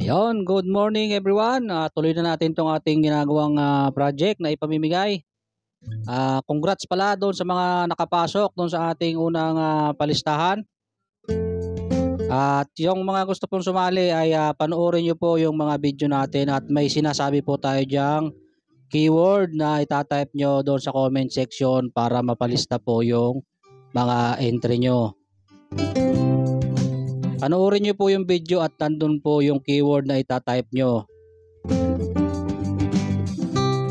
Ayun, good morning everyone. Tuloy na natin tong ating ginagawang project na ipamimigay. Congrats pala doon sa mga nakapasok doon sa ating unang palistahan. At yung mga gusto pong sumali ay panoorin nyo po yung mga video natin at may sinasabi po tayo diyang keyword na itatype nyo doon sa comment section para mapalista po yung mga entry nyo. Panoorin nyo po yung video at nandun po yung keyword na itatype nyo.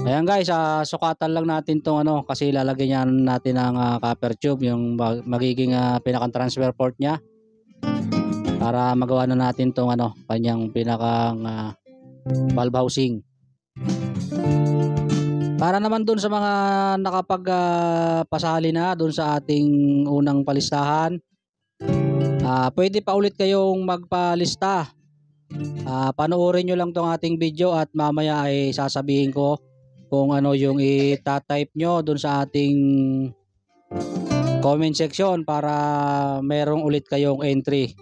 Ayan guys, sukatan lang natin tong kasi lalagyan natin ng copper tube, yung magiging pinakang transfer port nya para magawa na natin tong kanyang pinakang valve housing. Para naman dun sa mga nakapagpasali na dun sa ating unang palistahan, pwede pa ulit kayong magpalista. Panoorin nyo lang tong ating video at mamaya ay sasabihin ko kung ano yung itatype nyo dun sa ating comment section para merong ulit kayong entry.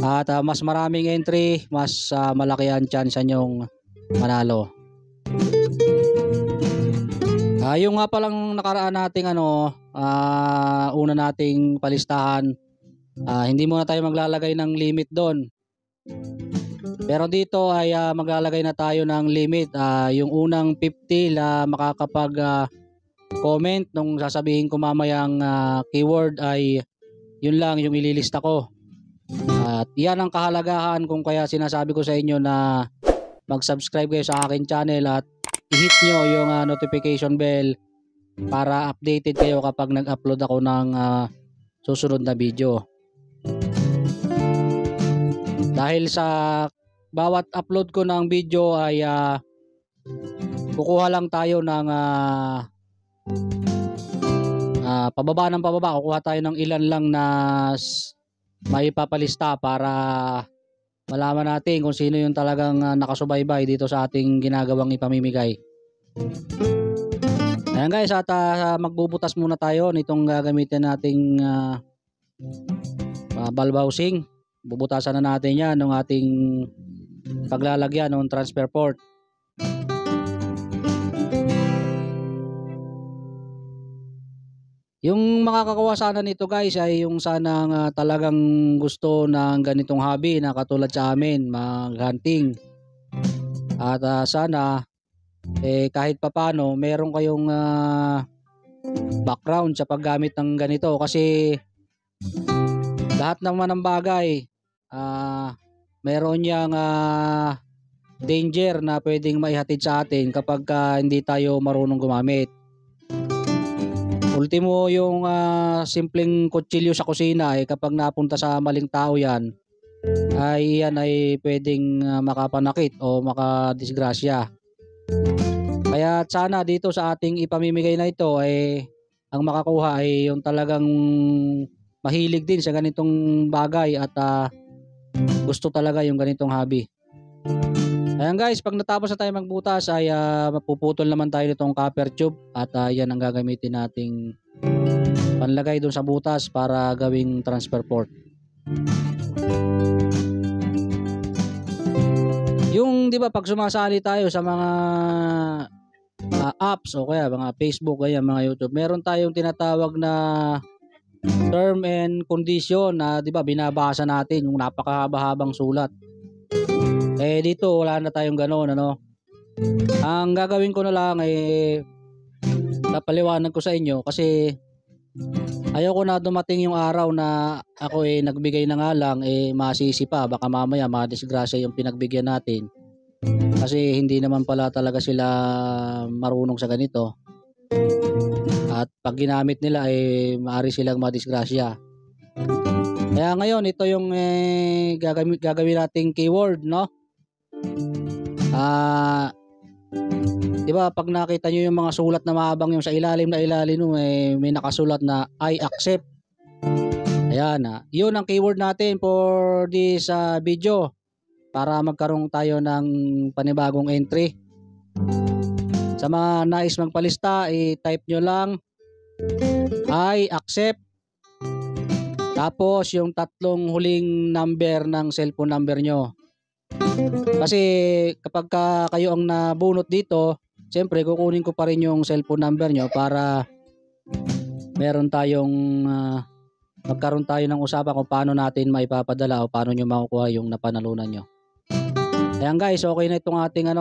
At mas maraming entry, mas malaki ang chance nyong manalo. Yung nga palang nakaraan nating una nating palistahan, hindi muna tayo maglalagay ng limit doon. Pero dito ay maglalagay na tayo ng limit. Yung unang 50 na makakapag comment nung sasabihin ko mamayang keyword ay yun lang yung ililista ko. At yan ang kahalagahan kung kaya sinasabi ko sa inyo na mag-subscribe kayo sa akin channel at i-hit nyo yung notification bell para updated kayo kapag nag-upload ako ng susunod na video. Dahil sa bawat upload ko ng video ay kukuha lang tayo ng pababa ng pababa. Kukuha tayo ng ilan lang na maipapalista para malaman natin kung sino yung talagang nakasubaybay dito sa ating ginagawang ipamimigay. Ayan guys, at magbubutas muna tayo nitong gagamitin nating valve housing. Bubutasan na natin yan ng ating paglalagyan ng transfer port. Yung makakakuha sana nito guys ay yung sanang talagang gusto ng ganitong hobby na katulad sa amin, mag-hunting. At sana kahit papano meron kayong background sa paggamit ng ganito kasi lahat naman ng bagay meron yang danger na pwedeng maihatid sa atin kapag hindi tayo marunong gumamit. Ultimo yung simpleng kutsilyo sa kusina kapag napunta sa maling tao yan ay pwedeng makapanakit o makadisgrasya. Kaya sana dito sa ating ipamimigay na ito ang makakuha ay yung talagang mahilig din sa ganitong bagay at gusto talaga yung ganitong hobby. Ayan guys, pag natapos na tayo magbutas ay mapuputol naman tayo nitong copper tube at yan ang gagamitin nating panlagay doon sa butas para gawing transfer port. Yung 'di ba pag sumasali tayo sa mga apps o kaya mga Facebook kaya mga YouTube, meron tayong tinatawag na term and condition na 'di ba binabasa natin yung napakahaba-habang sulat. Dito wala na tayong ganoon Ang gagawin ko na lang papaliwanag ko sa inyo kasi ayoko na dumating yung araw na ako nagbigay na nga lang masisi pa, baka mamaya madisgrasya yung pinagbigyan natin. Kasi hindi naman pala talaga sila marunong sa ganito. At pag ginamit nila maaari silang madisgrasya. Kaya ngayon ito yung gagawin nating keyword, no? Di ba pag nakita nyo yung mga sulat na mahabang yung sa ilalim may nakasulat na I accept. Ayan, yun ang keyword natin for this video para magkaroon tayo ng panibagong entry. Sa mga nais magpalista, i-type nyo lang I accept. Tapos yung tatlong huling number ng cellphone number nyo. Kasi kapag kayo ang nabunot dito, siyempre kukunin ko pa rin yung cellphone number nyo para meron tayong magkaroon tayo ng usapan kung paano natin maipapadala o paano nyo makukuha yung napanalunan nyo. Ayan guys, okay na itong ating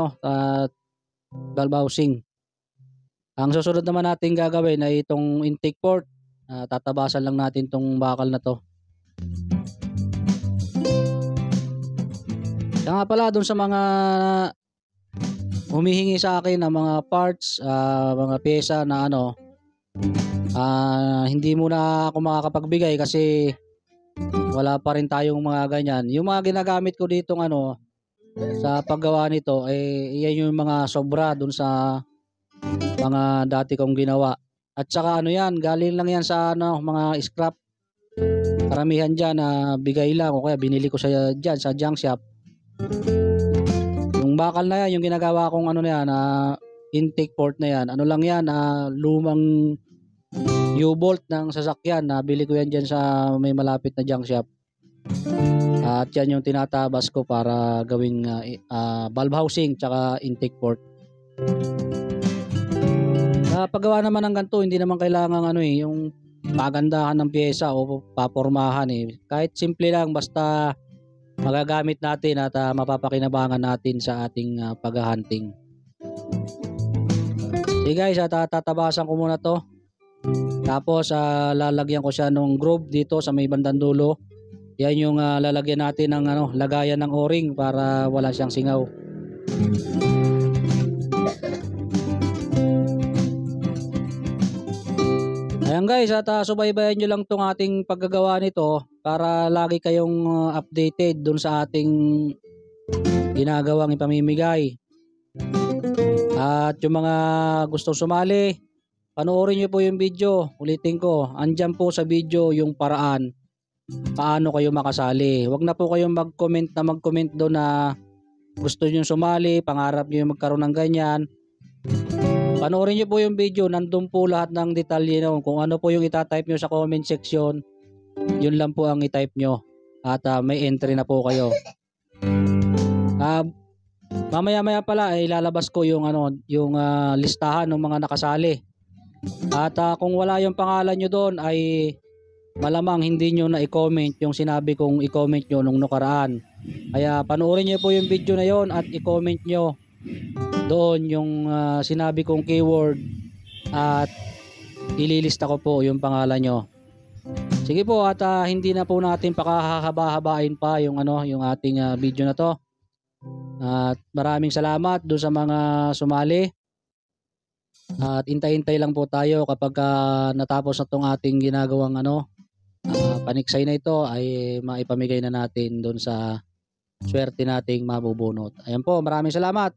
valve housing. Ang susunod naman natin gagawin ay itong intake port. Tatabasan lang natin itong bakal na to. Kaya nga pala dun sa mga humihingi sa akin ng mga parts, mga pyesa na hindi muna ako makakapagbigay kasi wala pa rin tayong mga ganyan. Yung mga ginagamit ko ditong sa paggawa nito yan yung mga sobra dun sa mga dati kong ginawa. At saka yan, galing lang yan sa mga scrap. Karamihan dyan bigay lang o kaya binili ko dyan sa junk shop. Yung bakal na yan, yung ginagawa kong intake port na yan, lang yan, lumang U-bolt ng sasakyan, nabili ko yan dyan sa may malapit na junk shop. At yan yung tinatabas ko para gawing valve housing tsaka intake port. Paggawa naman ng ganito, hindi naman kailangan yung pagandahan ng pyesa o papormahan Kahit simple lang, basta magagamit natin at mapapakinabangan natin sa ating paghahunting. Okay guys, tatabasan ko muna to. Tapos lalagyan ko siya ng groove dito sa may bandang dulo. Yan yung lalagyan natin ng lagayan ng o-ring para wala siyang singaw. Ayan guys, subaybayan nyo lang tong ating paggagawa nito para lagi kayong updated dun sa ating ginagawang ipamimigay. At yung mga gustong sumali, panoorin nyo po yung video. Ulitin ko, andyan po sa video yung paraan paano kayo makasali. Huwag na po kayong mag-comment doon na gusto nyo sumali, pangarap nyo magkaroon ng ganyan. Panoorin nyo po yung video, nandun po lahat ng detalye kung ano po yung itatype nyo sa comment section, yun lang po ang itype nyo at may entry na po kayo. Mamaya pala ilalabas ko yung listahan ng mga nakasali. At kung wala yung pangalan nyo doon ay malamang hindi nyo na i-comment yung sinabi kong i-comment nyo nung nakaraan. Kaya panoorin nyo po yung video na yon at i-comment nyo doon yung sinabi kong keyword at ililista ko po yung pangalan nyo. Sige po at hindi na po natin pakahaba-habain pa yung ating video na to. At maraming salamat doon sa mga sumali. At hintay-hintay lang po tayo kapag natapos na tong ating ginagawang paniksay na ito ay maipamigay na natin doon sa swerte nating mabubunot. Ayan po, maraming salamat.